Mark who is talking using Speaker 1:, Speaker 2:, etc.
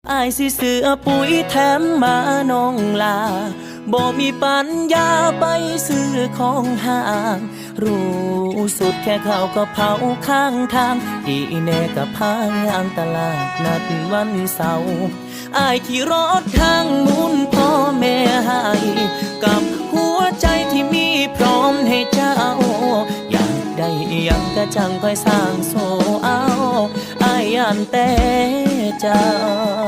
Speaker 1: อายสิเสือปุ๋ยแถมมาน้องลาบ่มีปัญญาไปซื้อของห่างรู้สุดแค่เขาก็เผาข้างทางอีแน่กับพายางตลาดนัดวันเสาร์อายขี่รถทางมุนพ่อแม่ให้กับหัวใจที่มีพร้อมให้เจ้าอยากได้ยังกะจังค่อยสร้างโซเอาอายยันแต่เจ้า